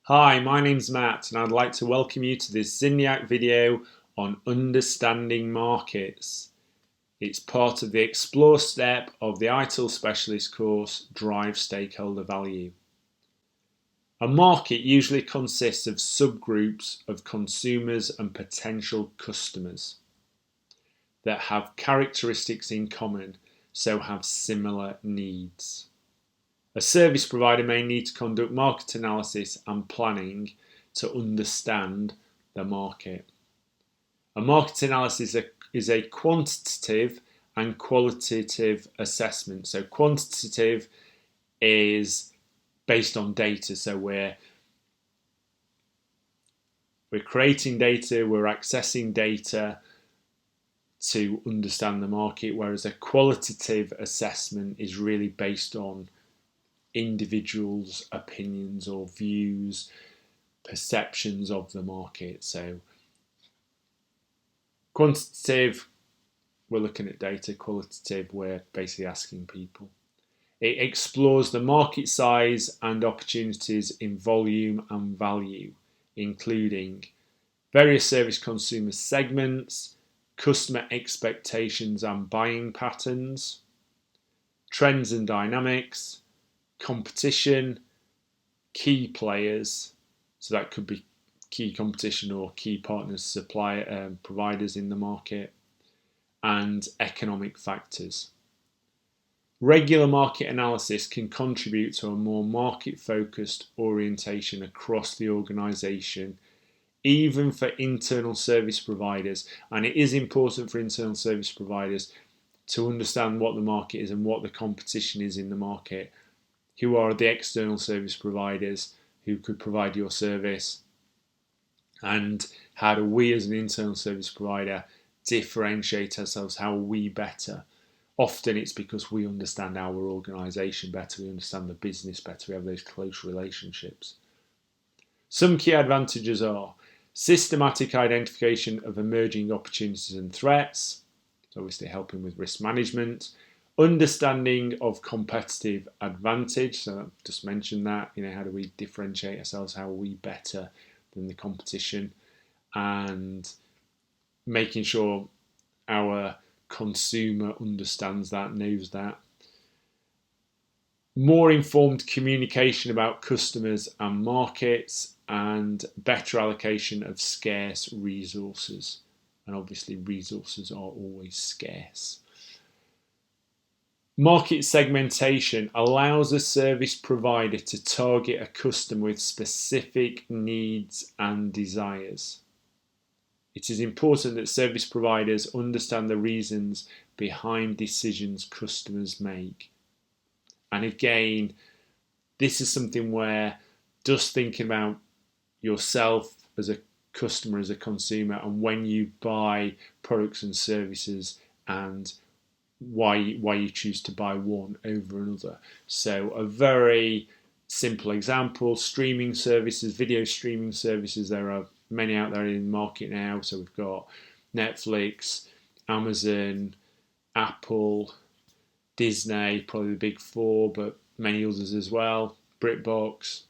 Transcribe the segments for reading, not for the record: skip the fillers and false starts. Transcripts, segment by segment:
Hi, my name's Matt and I'd like to welcome you to this Zinniac video on understanding markets. It's part of the Explore step of the ITIL specialist course, Drive Stakeholder Value. A market usually consists of subgroups of consumers and potential customers that have characteristics in common, so have similar needs. A service provider may need to conduct market analysis and planning to understand the market. A market analysis is a quantitative and qualitative assessment. So quantitative is based on data. So we're creating data, we're accessing data to understand the market, whereas a qualitative assessment is really based on individuals' opinions or views, perceptions of the market. So quantitative, we're looking at data. Qualitative, we're basically asking people. It explores the market size and opportunities in volume and value, including various service consumer segments, customer expectations and buying patterns, trends and dynamics, competition, key players, so that could be key competition or key partners, supplier, providers in the market, and economic factors. Regular market analysis can contribute to a more market-focused orientation across the organisation, even for internal service providers. And it is important for internal service providers to understand what the market is and what the competition is in the market. Who are the external service providers who could provide your service? And how do we as an internal service provider differentiate ourselves? How are we better? Often it's because we understand our organisation better, we understand the business better, we have those close relationships. Some key advantages are systematic identification of emerging opportunities and threats, obviously helping with risk management, understanding of competitive advantage, so I've just mentioned that, how do we differentiate ourselves, how are we better than the competition, and making sure our consumer understands that, knows that. More informed communication about customers and markets, and better allocation of scarce resources. And obviously resources are always scarce. Market segmentation allows a service provider to target a customer with specific needs and desires. It is important that service providers understand the reasons behind decisions customers make. And again, this is something where just thinking about yourself as a customer, as a consumer, and when you buy products and services, and why you choose to buy one over another. So a very simple example, streaming services, video streaming services, there are many out there in the market now. So we've got Netflix, Amazon, Apple, Disney, probably the big four, but many others as well, BritBox.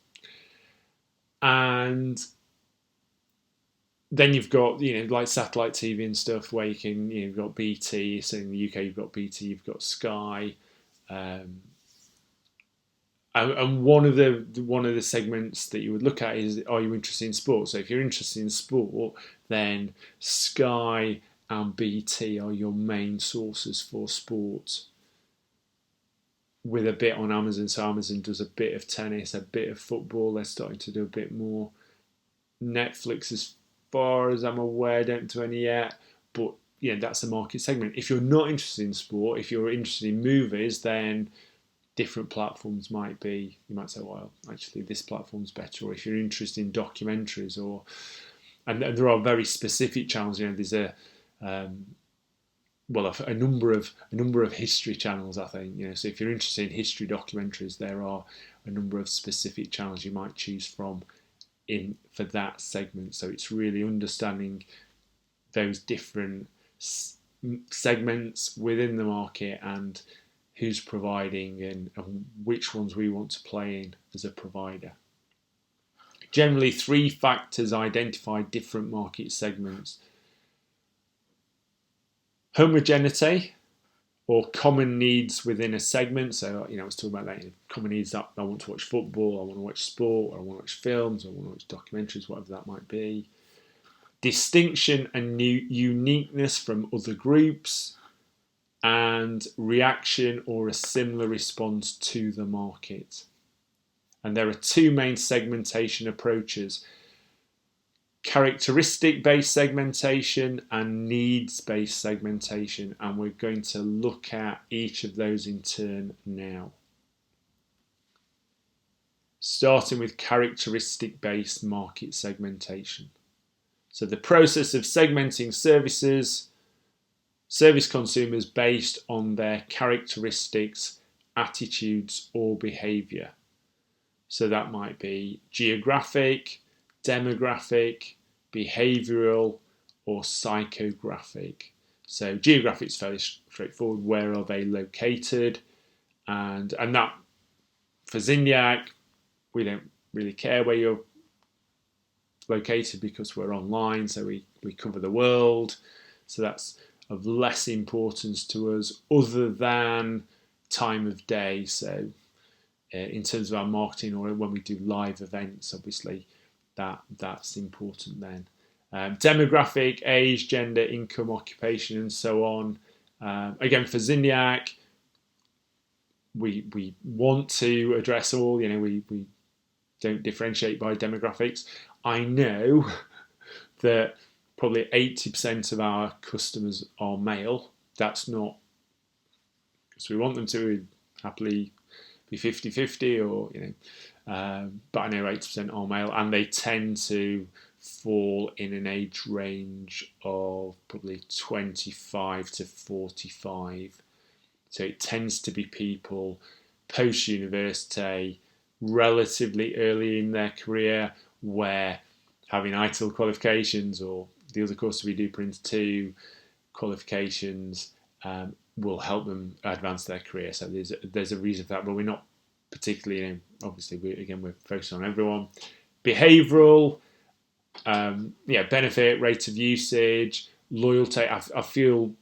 And then you've got, like satellite TV and stuff where you can, you've got BT. So in the UK, you've got BT, you've got Sky, and one of the segments that you would look at is, are you interested in sport? So if you're interested in sport, then Sky and BT are your main sources for sport, with a bit on Amazon. So Amazon does a bit of tennis, a bit of football. They're starting to do a bit more. Netflix, as far as I'm aware, don't do any yet, but that's a market segment. If you're not interested in sport, if you're interested in movies, then different platforms might be, you might say, well, actually this platform's better. Or if you're interested in documentaries, and there are very specific channels. There's a number of history channels, I think. So if you're interested in history documentaries, there are a number of specific channels you might choose from for that segment. So it's really understanding those different segments within the market and who's providing and which ones we want to play in as a provider. Generally, 3 factors identify different market segments. Homogeneity, or common needs within a segment. So, I was talking about that, common needs that I want to watch football, I want to watch sport, or I want to watch films, or I want to watch documentaries, whatever that might be. Distinction and uniqueness from other groups, and reaction or a similar response to the market. And there are 2 main segmentation approaches: characteristic-based segmentation and needs-based segmentation, and we're going to look at each of those in turn now. Starting with characteristic-based market segmentation. So the process of segmenting service consumers based on their characteristics, attitudes, or behaviour. So that might be geographic, demographic, behavioural, or psychographic. So geographic is fairly straightforward. Where are they located? And that, for Zinyak, we don't really care where you're located because we're online, so we cover the world. So that's of less importance to us other than time of day. So in terms of our marketing, or when we do live events, obviously that's important then. Demographic, age, gender, income, occupation, and so on. Again, for Zinyak, we want to address all. We don't differentiate by demographics. I know that probably 80% of our customers are male. That's not because we want them to. We'd happily be 50-50, or but I know 80% are male, and they tend to fall in an age range of probably 25 to 45. So it tends to be people post-university, relatively early in their career, where having ITIL qualifications, or the other courses we do, Prince 2 qualifications, will help them advance their career. So there's a reason for that, but we're not particularly, obviously, we're focused on everyone. Behavioural, benefit, rate of usage, loyalty. I feel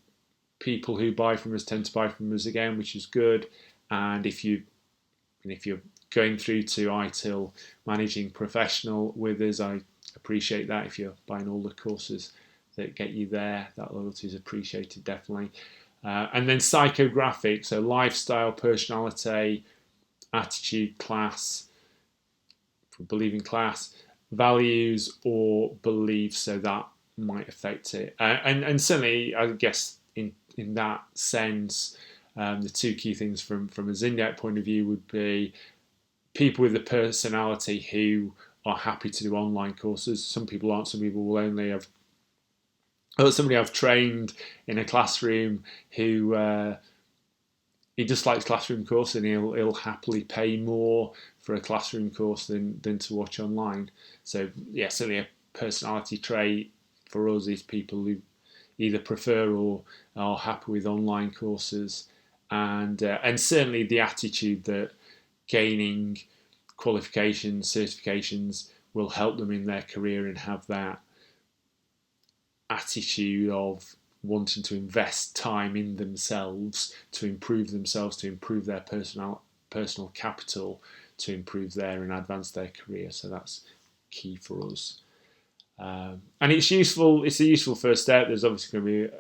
people who buy from us tend to buy from us again, which is good. And if you're going through to ITIL Managing Professional with us, I appreciate that. If you're buying all the courses that get you there, that loyalty is appreciated, definitely. And then psychographic, so lifestyle, personality, attitude, class, believing class, values or beliefs, so that might affect it. And certainly, I guess, in that sense, the 2 key things from a Zinyak point of view would be people with a personality who are happy to do online courses. Some people aren't. Some people will only have. Somebody I've trained in a classroom who he just likes classroom course, and he'll happily pay more for a classroom course than to watch online. So yeah, certainly a personality trait for us is people who either prefer or are happy with online courses, and certainly the attitude that gaining qualifications, certifications will help them in their career, and have that attitude of wanting to invest time in themselves to improve their personal capital, to improve and advance their career. So that's key for us. And it's useful. It's a useful first step. There's obviously going to be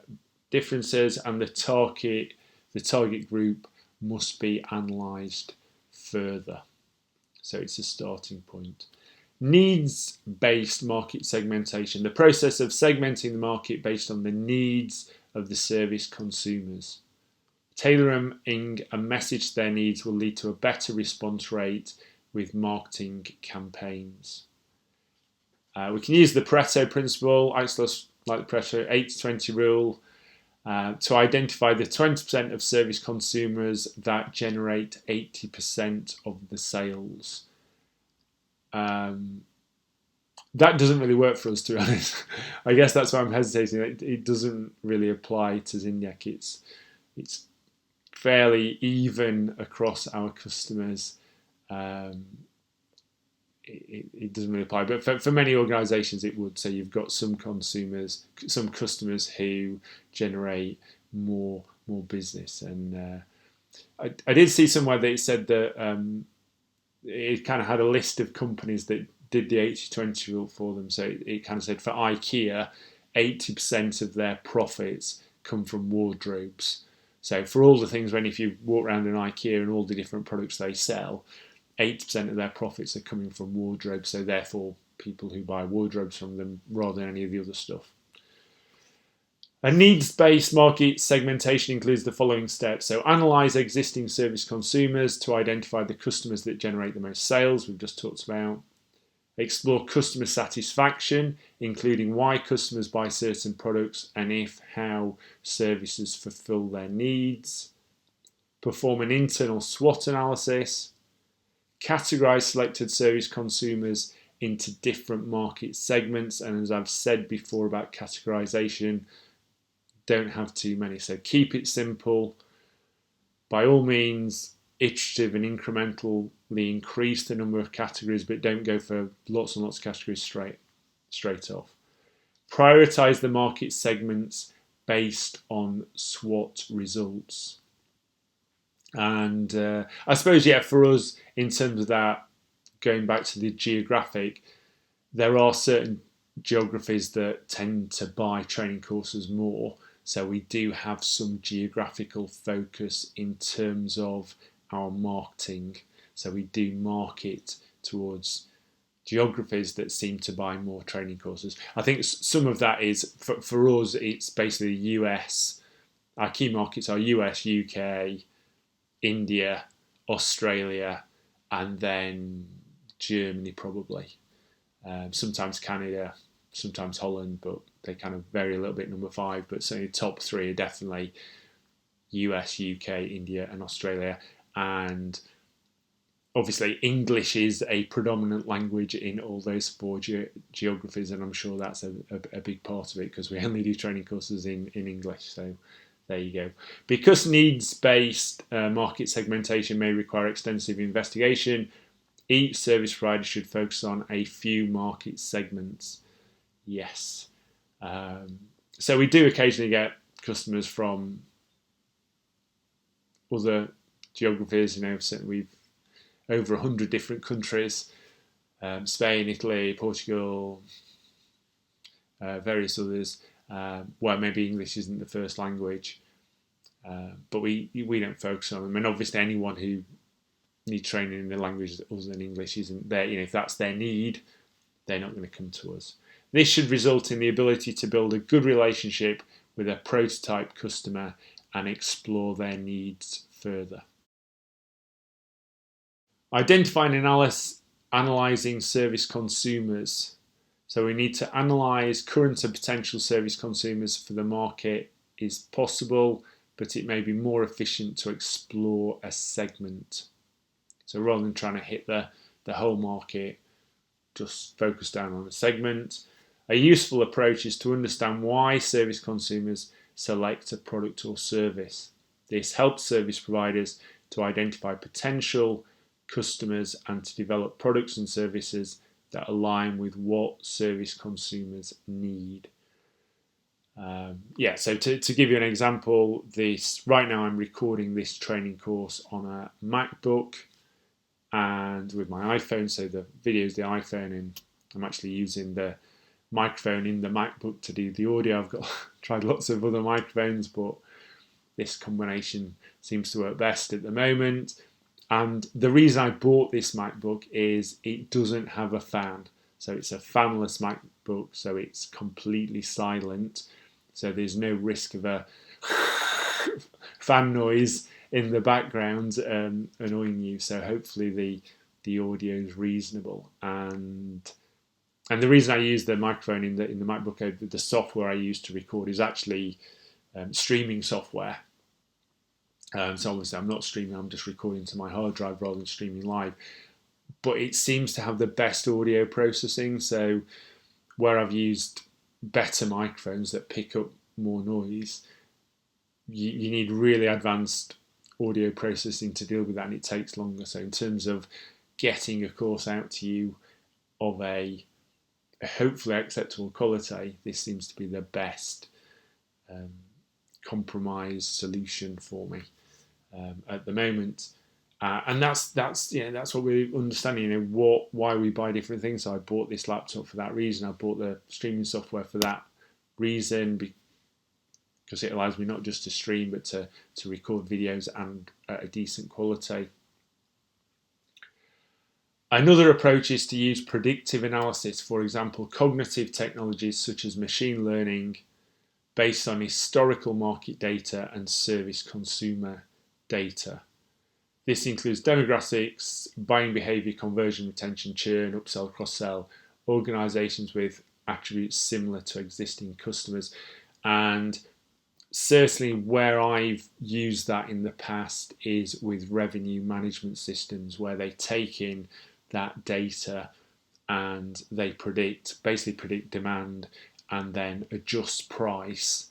differences, and the target group must be analysed further. So it's a starting point. Needs-based market segmentation, the process of segmenting the market based on the needs of the service consumers. Tailoring a message to their needs will lead to a better response rate with marketing campaigns. We can use the Pareto principle, like the Pareto 80-20 rule, to identify the 20% of service consumers that generate 80% of the sales. That doesn't really work for us, to be honest. I guess that's why I'm hesitating. It doesn't really apply to Zinyak. It's fairly even across our customers. it doesn't really apply. But for many organisations, it would. So you've got some customers who generate more business. And I did see somewhere that it said that it kind of had a list of companies that did the 80-20 rule for them. So it kind of said for IKEA, 80% of their profits come from wardrobes. So for all the things, if you walk around in IKEA and all the different products they sell, 80% of their profits are coming from wardrobes. So therefore, people who buy wardrobes from them rather than any of the other stuff. A needs-based market segmentation includes the following steps. So analyse existing service consumers to identify the customers that generate the most sales, we've just talked about. Explore customer satisfaction, including why customers buy certain products and how services fulfill their needs. Perform an internal SWOT analysis. Categorise selected service consumers into different market segments. And as I've said before about categorisation, don't have too many. So keep it simple. By all means, iterative and incrementally increase the number of categories, but don't go for lots and lots of categories straight off. Prioritize the market segments based on SWOT results. And I suppose, for us, in terms of that, going back to the geographic, there are certain geographies that tend to buy training courses more. So we do have some geographical focus in terms of our marketing. So we do market towards geographies that seem to buy more training courses. I think some of that is, for us, it's basically US. Our key markets are US, UK, India, Australia, and then Germany probably. Sometimes Canada, sometimes Holland, but they kind of vary a little bit, number 5. But certainly top 3 are definitely US, UK, India, and Australia. And obviously English is a predominant language in all those 4 geographies, and I'm sure that's a big part of it because we only do training courses in English. So there you go. Because needs-based market segmentation may require extensive investigation, each service provider should focus on a few market segments. Yes. So we do occasionally get customers from other geographies. We've over 100 different countries, Spain, Italy, Portugal, various others, where maybe English isn't the first language, but we don't focus on them. And obviously anyone who needs training in a language other than English isn't there. If that's their need, they're not going to come to us. This should result in the ability to build a good relationship with a prototype customer and explore their needs further. Identifying and analysing service consumers. So we need to analyse current and potential service consumers for the market is possible, but it may be more efficient to explore a segment. So rather than trying to hit the whole market, just focus down on a segment. A useful approach is to understand why service consumers select a product or service. This helps service providers to identify potential customers and to develop products and services that align with what service consumers need. So to give you an example, right now I'm recording this training course on a MacBook and with my iPhone, so the video is the iPhone and I'm actually using the microphone in the MacBook to do the audio. I've tried lots of other microphones, but this combination seems to work best at the moment. And the reason I bought this MacBook is it doesn't have a fan. So it's a fanless MacBook, so it's completely silent. So there's no risk of a fan noise in the background annoying you. So hopefully the audio is reasonable. And the reason I use the microphone in the MacBook, the software I use to record is actually streaming software. So obviously I'm not streaming, I'm just recording to my hard drive rather than streaming live. But it seems to have the best audio processing. So where I've used better microphones that pick up more noise, you need really advanced audio processing to deal with that, and it takes longer. So in terms of getting a course out to you of a hopefully acceptable quality, this seems to be the best compromise solution for me at the moment. And that's what we're understanding. Why we buy different things. So I bought this laptop for that reason. I bought the streaming software for that reason, because it allows me not just to stream but to record videos and at a decent quality. Another approach is to use predictive analysis, for example, cognitive technologies such as machine learning, based on historical market data and service consumer data. This includes demographics, buying behaviour, conversion, retention, churn, upsell, cross-sell, organisations with attributes similar to existing customers. And certainly where I've used that in the past is with revenue management systems, where they take in that data and they basically predict demand and then adjust price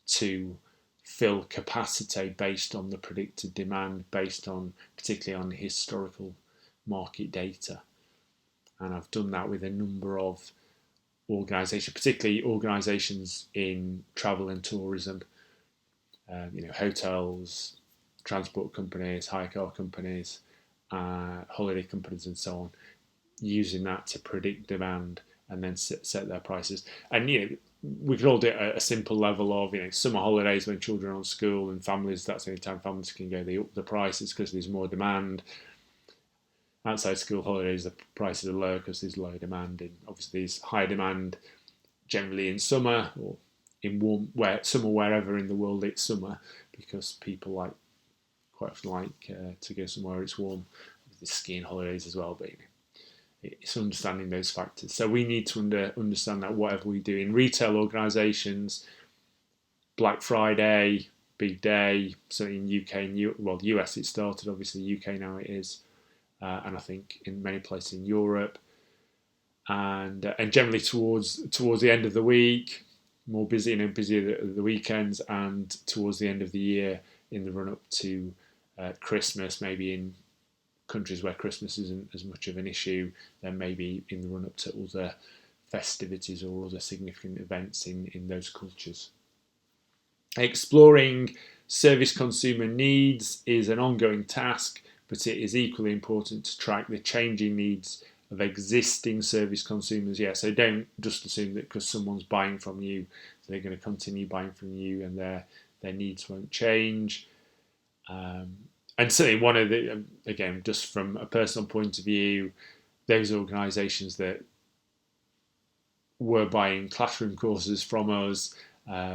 to fill capacity based on the predicted demand, based on particularly on historical market data. And I've done that with a number of organisations, particularly organisations in travel and tourism, hotels, transport companies, hire car companies, holiday companies, and so on, using that to predict demand and then set their prices. And we can all do it at a simple level of summer holidays when children are on school and families. That's the only time families can go. They up the prices because there's more demand. Outside school holidays, the prices are lower because there's low demand. And obviously, there's high demand generally in summer or in summer wherever in the world it's summer, because people quite often like to go somewhere where it's warm. There's skiing holidays as well, but it's understanding those factors. So we need to understand that whatever we do in retail organisations, Black Friday, big day, certainly in UK and US it started, obviously UK now it is, and I think in many places in Europe, and generally towards the end of the week, more busy, busier the weekends, and towards the end of the year in the run up to Christmas, maybe in countries where Christmas isn't as much of an issue, then maybe in the run up to other festivities or other significant events in those cultures. Exploring service consumer needs is an ongoing task, but it is equally important to track the changing needs of existing service consumers. So don't just assume that because someone's buying from you, they're going to continue buying from you and their needs won't change. And certainly one of the, again, just from a personal point of view, those organisations that were buying classroom courses from us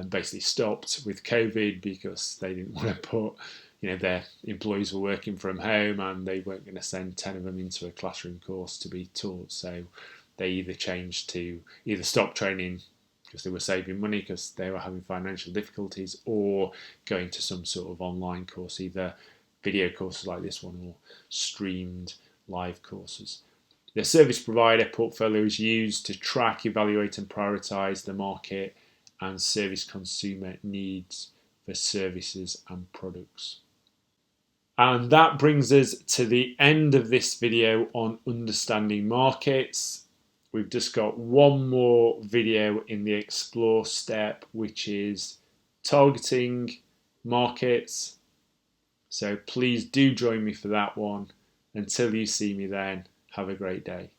basically stopped with COVID because they didn't want to put, their employees were working from home and they weren't going to send 10 of them into a classroom course to be taught. So they either stop training because they were saving money because they were having financial difficulties, or going to some sort of online course, either video courses like this one or streamed live courses. The service provider portfolio is used to track, evaluate and prioritise the market and service consumer needs for services and products. And that brings us to the end of this video on understanding markets. We've just got one more video in the explore step, which is targeting markets. So please do join me for that one. Until you see me then, have a great day.